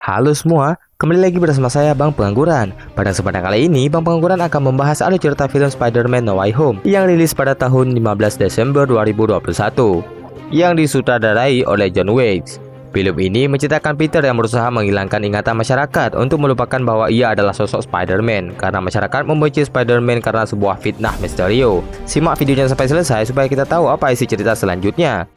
Halo semua, kembali lagi bersama saya Bang Pengangguran. Pada kesempatan kali ini, Bang Pengangguran akan membahas alur cerita film Spider-Man No Way Home yang rilis pada tahun 15 Desember 2021 yang disutradarai oleh John Watts. Film ini menceritakan Peter yang berusaha menghilangkan ingatan masyarakat untuk melupakan bahwa ia adalah sosok Spider-Man karena masyarakat membenci Spider-Man karena sebuah fitnah Mysterio. Simak videonya sampai selesai supaya kita tahu apa isi cerita selanjutnya.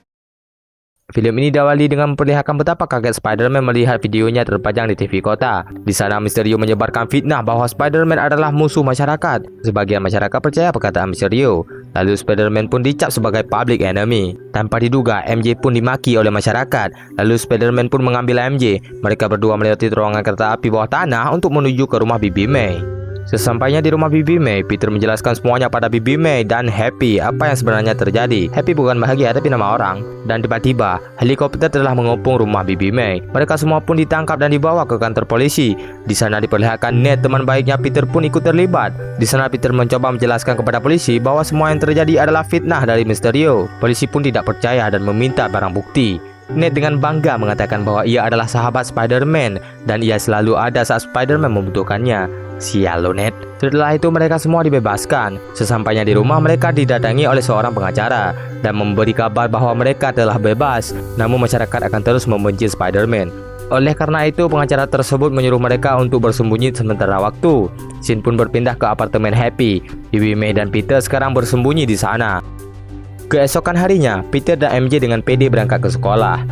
Film ini diawali dengan memperlihatkan betapa kaget Spider-Man melihat videonya terpajang di TV kota. Di sana Mysterio menyebarkan fitnah bahwa Spider-Man adalah musuh masyarakat. Sebagian masyarakat percaya perkataan Mysterio. Lalu Spider-Man pun dicap sebagai public enemy. Tanpa diduga, MJ pun dimaki oleh masyarakat. Lalu Spider-Man pun mengambil MJ. Mereka berdua melewati terowongan kereta api bawah tanah untuk menuju ke rumah Bibi May. Sesampainya di rumah Bibi May, Peter menjelaskan semuanya pada Bibi May dan Happy apa yang sebenarnya terjadi. Happy bukan bahagia tapi nama orang. Dan tiba-tiba, helikopter telah mengepung rumah Bibi May. Mereka semua pun ditangkap dan dibawa ke kantor polisi. Di sana diperlihatkan Ned, teman baiknya Peter, pun ikut terlibat. Di sana Peter mencoba menjelaskan kepada polisi bahwa semua yang terjadi adalah fitnah dari Mysterio. Polisi pun tidak percaya dan meminta barang bukti. Ned dengan bangga mengatakan bahwa ia adalah sahabat Spider-Man dan ia selalu ada saat Spider-Man membutuhkannya. Sial lo Ned. Setelah itu mereka semua dibebaskan. Sesampainya di rumah, mereka didatangi oleh seorang pengacara dan memberi kabar bahwa mereka telah bebas. Namun masyarakat akan terus membenci Spider-Man. Oleh karena itu, pengacara tersebut menyuruh mereka untuk bersembunyi sementara waktu. Scene pun berpindah ke apartemen Happy. Bibi May dan Peter sekarang bersembunyi di sana. Keesokan harinya, Peter dan MJ dengan PD berangkat ke sekolah.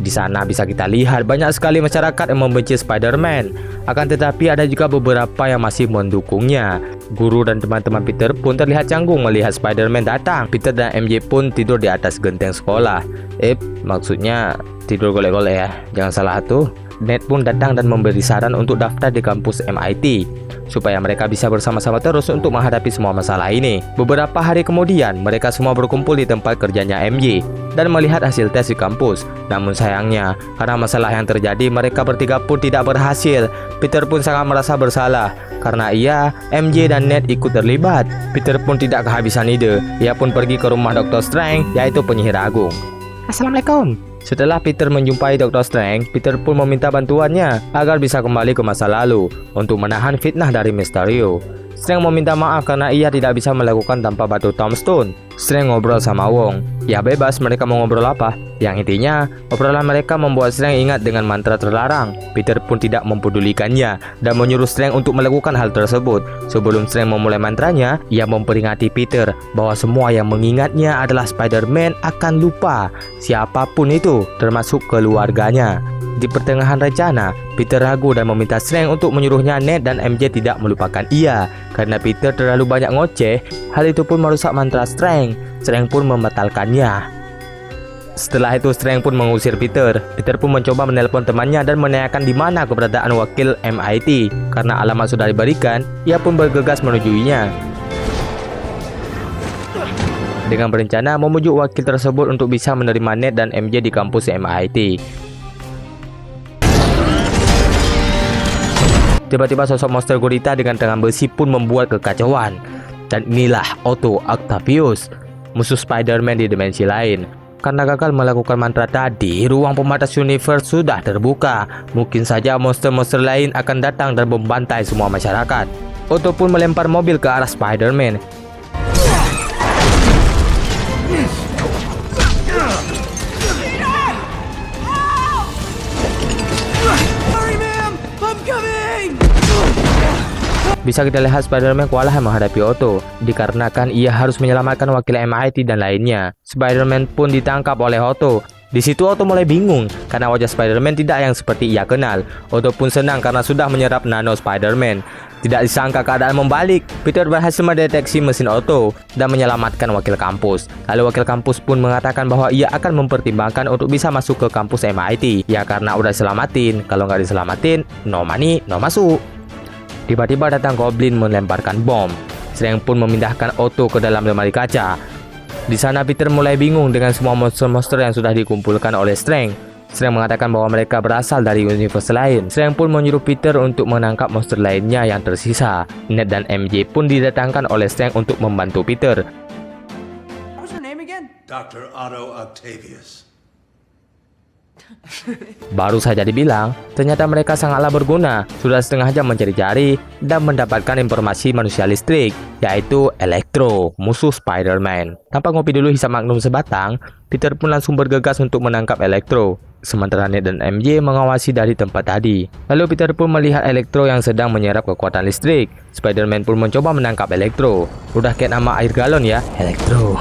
Di sana bisa kita lihat banyak sekali masyarakat yang membenci Spider-Man. Akan tetapi ada juga beberapa yang masih mendukungnya. Guru dan teman-teman Peter pun terlihat canggung melihat Spider-Man datang. Peter dan MJ pun tidur di atas genteng sekolah. Maksudnya tidur golek-golek ya, jangan salah tuh. Ned pun datang dan memberi saran untuk daftar di kampus MIT supaya mereka bisa bersama-sama terus untuk menghadapi semua masalah ini. Beberapa hari kemudian, mereka semua berkumpul di tempat kerjanya MJ dan melihat hasil tes di kampus. Namun sayangnya, karena masalah yang terjadi, mereka bertiga pun tidak berhasil. Peter pun sangat merasa bersalah karena ia, MJ dan Ned ikut terlibat. Peter pun tidak kehabisan ide. Ia pun pergi ke rumah Dr. Strange, yaitu penyihir agung. Assalamualaikum. Setelah Peter menjumpai Dr. Strange, Peter pun meminta bantuannya agar bisa kembali ke masa lalu untuk menahan fitnah dari Mysterio. Strange meminta maaf karena ia tidak bisa melakukan tanpa batu Tombstone. Strange ngobrol sama Wong. Ya bebas mereka mau ngobrol apa. Yang intinya, obrolan mereka membuat Strange ingat dengan mantra terlarang. Peter pun tidak mempedulikannya dan menyuruh Strange untuk melakukan hal tersebut. Sebelum Strange memulai mantranya, ia memperingati Peter bahwa semua yang mengingatnya adalah Spider-Man akan lupa siapapun itu, termasuk keluarganya. Di pertengahan rencana, Peter ragu dan meminta Strange untuk menyuruhnya Ned dan MJ tidak melupakan ia. Karena Peter terlalu banyak ngoceh, hal itu pun merusak mantra Strange. Strange pun membatalkannya. Setelah itu Strange pun mengusir Peter. Peter pun mencoba menelpon temannya dan menanyakan di mana keberadaan wakil MIT. Karena alamat sudah diberikan, ia pun bergegas menujuinya dengan berencana membujuk wakil tersebut untuk bisa menerima Ned dan MJ di kampus MIT. Tiba-tiba sosok monster gurita dengan tangan besi pun membuat kekacauan. Dan inilah Otto Octavius, musuh Spider-Man di dimensi lain. Karena gagal melakukan mantra tadi, ruang pembatas universe sudah terbuka. Mungkin saja monster-monster lain akan datang dan membantai semua masyarakat. Otto pun melempar mobil ke arah Spider-Man. Bisa kita lihat Spider-Man kewalahan menghadapi Otto, dikarenakan ia harus menyelamatkan wakil MIT dan lainnya. Spider-Man pun ditangkap oleh Otto. Di situ Otto mulai bingung karena wajah Spider-Man tidak yang seperti ia kenal. Otto pun senang karena sudah menyerap nano Spider-Man. Tidak disangka keadaan membalik. Peter berhasil mendeteksi mesin Otto dan menyelamatkan wakil kampus. Lalu wakil kampus pun mengatakan bahwa ia akan mempertimbangkan untuk bisa masuk ke kampus MIT. Ya karena udah diselamatin, kalau nggak diselamatin, no money, no masuk. Tiba-tiba datang Goblin melemparkan bom. Strange pun memindahkan Otto ke dalam lemari kaca. Di sana Peter mulai bingung dengan semua monster-monster yang sudah dikumpulkan oleh Strange. Strange mengatakan bahwa mereka berasal dari universe lain. Strange pun menyuruh Peter untuk menangkap monster lainnya yang tersisa. Ned dan MJ pun didatangkan oleh Strange untuk membantu Peter. What was your name again? Dr. Otto Octavius. Baru saja dibilang, ternyata mereka sangatlah berguna. Sudah setengah jam mencari-cari dan mendapatkan informasi manusia listrik, yaitu Electro, musuh Spider-Man. Tanpa ngopi dulu hisap magnum sebatang, Peter pun langsung bergegas untuk menangkap Electro. Sementara Ned dan MJ mengawasi dari tempat tadi. Lalu Peter pun melihat Electro yang sedang menyerap kekuatan listrik. Spider-Man pun mencoba menangkap Electro. Udah kayak nama air galon ya, Electro.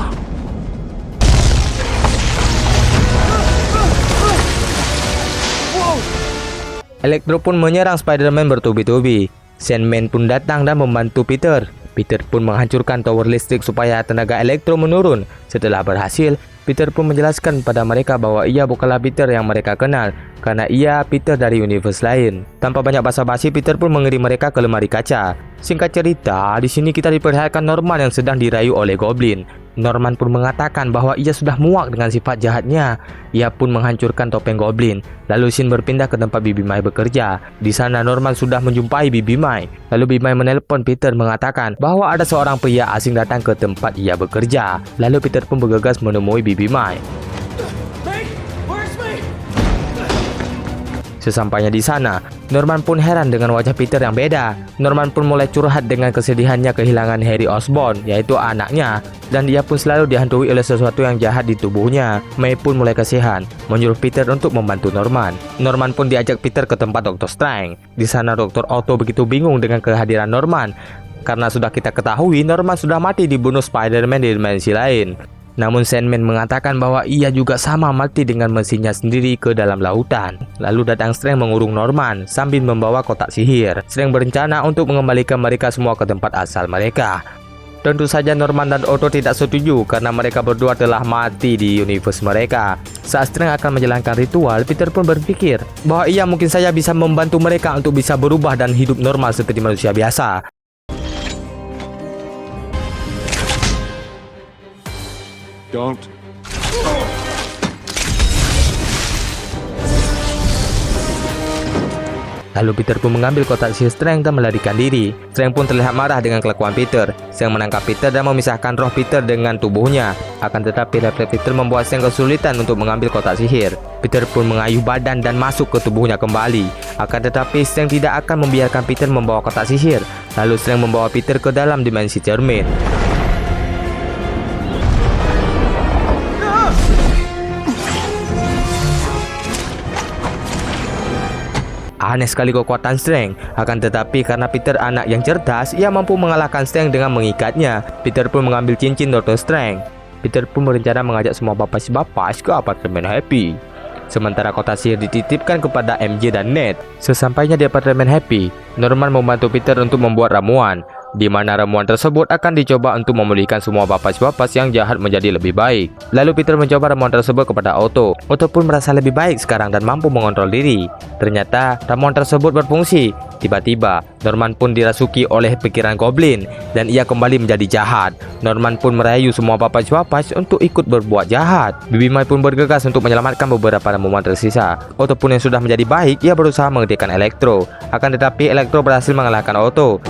Electro pun menyerang Spider-Man bertubi-tubi. Sandman pun datang dan membantu Peter. Peter pun menghancurkan tower listrik supaya tenaga Electro menurun. Setelah berhasil, Peter pun menjelaskan pada mereka bahwa ia bukanlah Peter yang mereka kenal, karena ia Peter dari universe lain. Tanpa banyak basa-basi, Peter pun mengirim mereka ke lemari kaca. Singkat cerita, di sini kita diperlihatkan Norman yang sedang dirayu oleh Goblin. Norman pun mengatakan bahwa ia sudah muak dengan sifat jahatnya. Ia pun menghancurkan topeng Goblin. Lalu Shin berpindah ke tempat Bibi Mai bekerja. Di sana Norman sudah menjumpai Bibi Mai. Lalu Bibi Mai menelpon Peter mengatakan bahwa ada seorang pria asing datang ke tempat ia bekerja. Lalu Peter pun bergegas menemui Bibi Mai. Sesampainya di sana, Norman pun heran dengan wajah Peter yang beda. Norman pun mulai curhat dengan kesedihannya kehilangan Harry Osborn, yaitu anaknya, dan dia pun selalu dihantui oleh sesuatu yang jahat di tubuhnya. May pun mulai kasihan, menyuruh Peter untuk membantu Norman. Norman pun diajak Peter ke tempat Dr. Strange. Di sana Dr. Otto begitu bingung dengan kehadiran Norman, karena sudah kita ketahui Norman sudah mati dibunuh Spider-Man di dimensi lain. Namun Sandman mengatakan bahwa ia juga sama mati dengan mesinnya sendiri ke dalam lautan. Lalu datang Strange mengurung Norman sambil membawa kotak sihir. Strange berencana untuk mengembalikan mereka semua ke tempat asal mereka. Tentu saja Norman dan Otto tidak setuju karena mereka berdua telah mati di universe mereka. Saat Strange akan menjalankan ritual, Peter pun berpikir bahwa ia mungkin saja bisa membantu mereka untuk bisa berubah dan hidup normal seperti manusia biasa. Don't. Lalu Peter pun mengambil kotak sihir Strange dan melarikan diri. Strange pun terlihat marah dengan kelakuan Peter. Strange menangkap Peter dan memisahkan roh Peter dengan tubuhnya. Akan tetapi refleks Peter membuat Strange kesulitan untuk mengambil kotak sihir. Peter pun mengayuh badan dan masuk ke tubuhnya kembali. Akan tetapi Strange tidak akan membiarkan Peter membawa kotak sihir. Lalu Strange membawa Peter ke dalam dimensi cermin. Aneh sekali kekuatan Strange. Akan tetapi karena Peter anak yang cerdas, ia mampu mengalahkan Strange dengan mengikatnya. Peter pun mengambil cincin Dr. Strange. Peter pun berencana mengajak semua bapas-bapas ke apartemen Happy. Sementara kotak sihir dititipkan kepada MJ dan Ned. Sesampainya di apartemen Happy, Norman membantu Peter untuk membuat ramuan, di mana ramuan tersebut akan dicoba untuk memulihkan semua bapas-bapas yang jahat menjadi lebih baik. Lalu Peter mencoba ramuan tersebut kepada Otto. Otto pun merasa lebih baik sekarang dan mampu mengontrol diri. Ternyata ramuan tersebut berfungsi. Tiba-tiba Norman pun dirasuki oleh pikiran Goblin dan ia kembali menjadi jahat. Norman pun merayu semua bapas-bapas untuk ikut berbuat jahat. Bibi Mai pun bergegas untuk menyelamatkan beberapa ramuan tersisa. Otto pun yang sudah menjadi baik, ia berusaha menghentikan Electro. Akan tetapi Electro berhasil mengalahkan Otto.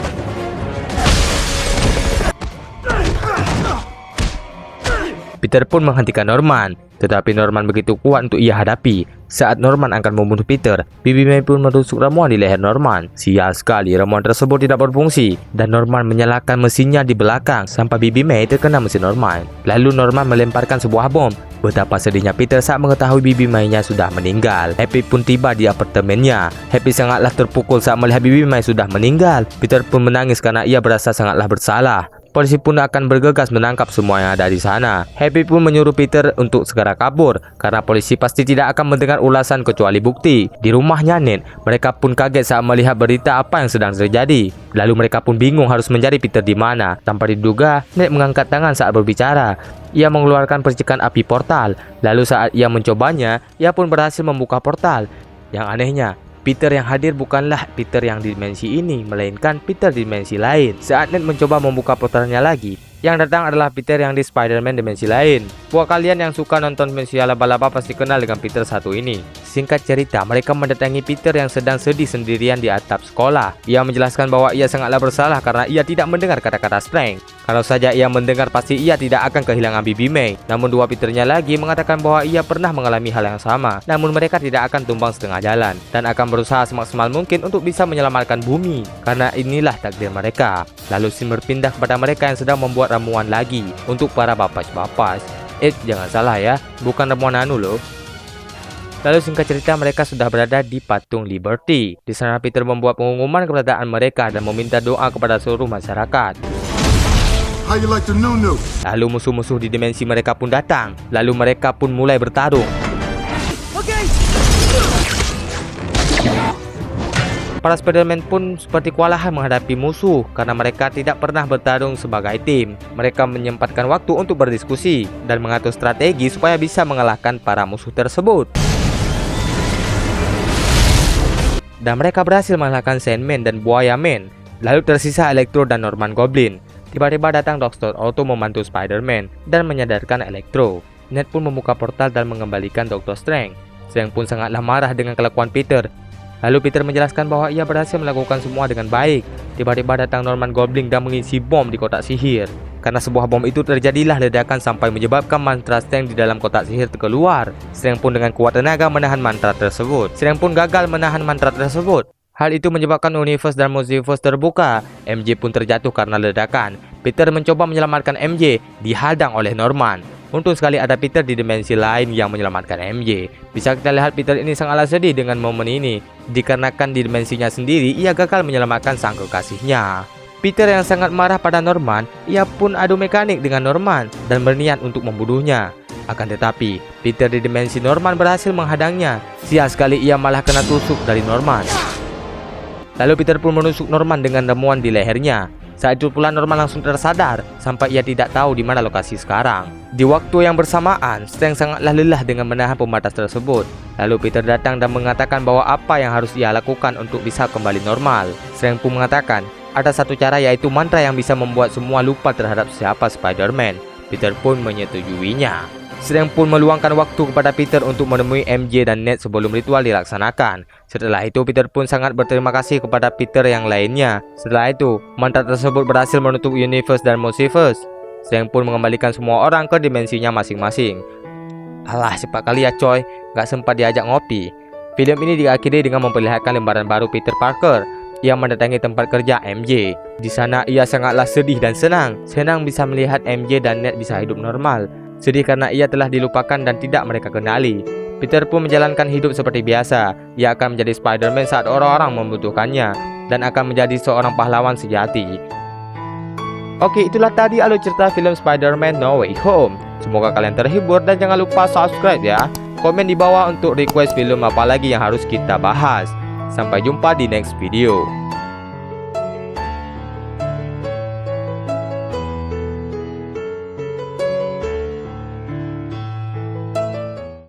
Peter pun menghentikan Norman, tetapi Norman begitu kuat untuk ia hadapi. Saat Norman akan membunuh Peter, Bibi May pun menusuk ramuan di leher Norman. Sial sekali, ramuan tersebut tidak berfungsi dan Norman menyalakan mesinnya di belakang sampai Bibi May terkena mesin Norman. Lalu Norman melemparkan sebuah bom. Betapa sedihnya Peter saat mengetahui Bibi May-nya sudah meninggal. Happy pun tiba di apartemennya. Happy sangatlah terpukul saat melihat Bibi May sudah meninggal. Peter pun menangis karena ia berasa sangatlah bersalah. Polisi pun akan bergegas menangkap semua yang ada di sana. Happy pun menyuruh Peter untuk segera kabur karena polisi pasti tidak akan mendengar ulasan kecuali bukti. Di rumahnya Ned, mereka pun kaget saat melihat berita apa yang sedang terjadi. Lalu mereka pun bingung harus mencari Peter di mana. Tanpa diduga, Ned mengangkat tangan saat berbicara. Ia mengeluarkan percikan api portal. Lalu saat ia mencobanya, ia pun berhasil membuka portal. Yang anehnya, Peter yang hadir bukanlah Peter yang di dimensi ini, melainkan Peter di dimensi lain. Saat Ned mencoba membuka portalnya lagi, yang datang adalah Peter yang di Spider-Man dimensi lain. Buat kalian yang suka nonton dimensi laba-laba pasti kenal dengan Peter satu ini. Singkat cerita, mereka mendatangi Peter yang sedang sedih sendirian di atap sekolah. Ia menjelaskan bahwa ia sangatlah bersalah karena ia tidak mendengar kata-kata Strange. Kalau saja ia mendengar, pasti ia tidak akan kehilangan Bibi May. Namun dua Peternya lagi mengatakan bahwa ia pernah mengalami hal yang sama. Namun mereka tidak akan tumbang setengah jalan dan akan berusaha semaksimal mungkin untuk bisa menyelamatkan bumi, karena inilah takdir mereka. Lalu scene berpindah kepada mereka yang sedang membuat ramuan lagi untuk para bapas-bapas. Jangan salah ya, bukan ramuan anu loh. Lalu singkat cerita, mereka sudah berada di patung Liberty. Di sana Peter membuat pengumuman keberadaan mereka dan meminta doa kepada seluruh masyarakat. How you like the new? Lalu musuh-musuh di dimensi mereka pun datang. Lalu mereka pun mulai bertarung. Para Spider-Man pun seperti kewalahan menghadapi musuh karena mereka tidak pernah bertarung sebagai tim. Mereka menyempatkan waktu untuk berdiskusi dan mengatur strategi supaya bisa mengalahkan para musuh tersebut. Dan mereka berhasil mengalahkan Sandman dan Buaya Man. Lalu tersisa Electro dan Norman Goblin. Tiba-tiba datang Dr. Otto membantu Spider-Man dan menyadarkan Electro. Ned pun membuka portal dan mengembalikan Dr. Strange. Strange pun sangatlah marah dengan kelakuan Peter. Lalu Peter menjelaskan bahwa ia berhasil melakukan semua dengan baik. Tiba-tiba datang Norman Goblin dan mengisi bom di kotak sihir. Karena sebuah bom itu terjadilah ledakan sampai menyebabkan mantra Strange di dalam kotak sihir keluar. Strange pun dengan kuat tenaga menahan mantra tersebut. Strange pun gagal menahan mantra tersebut. Hal itu menyebabkan universe dan multiverse terbuka. MJ pun terjatuh karena ledakan. Peter mencoba menyelamatkan MJ, dihadang oleh Norman. Untung sekali ada Peter di dimensi lain yang menyelamatkan MJ. Bisa kita lihat Peter ini sangatlah sedih dengan momen ini, dikarenakan di dimensinya sendiri ia gagal menyelamatkan sang kekasihnya. Peter yang sangat marah pada Norman, ia pun adu mekanik dengan Norman dan berniat untuk membunuhnya. Akan tetapi, Peter di dimensi Norman berhasil menghadangnya. Sial sekali, ia malah kena tusuk dari Norman. Lalu Peter pun menusuk Norman dengan ramuan di lehernya. Saat itu pula Norman langsung tersadar sampai ia tidak tahu di mana lokasi sekarang. Di waktu yang bersamaan, Strange sangatlah lelah dengan menahan pembatas tersebut. Lalu Peter datang dan mengatakan bahwa apa yang harus ia lakukan untuk bisa kembali normal. Strange pun mengatakan ada satu cara, yaitu mantra yang bisa membuat semua lupa terhadap siapa Spider-Man. Peter pun menyetujuinya. Strange pun meluangkan waktu kepada Peter untuk menemui MJ dan Ned sebelum ritual dilaksanakan. Setelah itu Peter pun sangat berterima kasih kepada Peter yang lainnya. Setelah itu, mantra tersebut berhasil menutup universe dan multiverse. Strange pun mengembalikan semua orang ke dimensinya masing-masing. Alah, cepat kali ya coy, gak sempat diajak ngopi. Film ini diakhiri dengan memperlihatkan lembaran baru Peter Parker yang mendatangi tempat kerja MJ. Di sana ia sangatlah sedih dan senang. Senang bisa melihat MJ dan Ned bisa hidup normal. Sedih karena ia telah dilupakan dan tidak mereka kenali. Peter pun menjalankan hidup seperti biasa. Ia akan menjadi Spider-Man saat orang-orang membutuhkannya dan akan menjadi seorang pahlawan sejati. Oke, itulah tadi alur cerita film Spider-Man No Way Home. Semoga kalian terhibur dan jangan lupa subscribe ya. Komen di bawah untuk request film apa lagi yang harus kita bahas. Sampai jumpa di next video.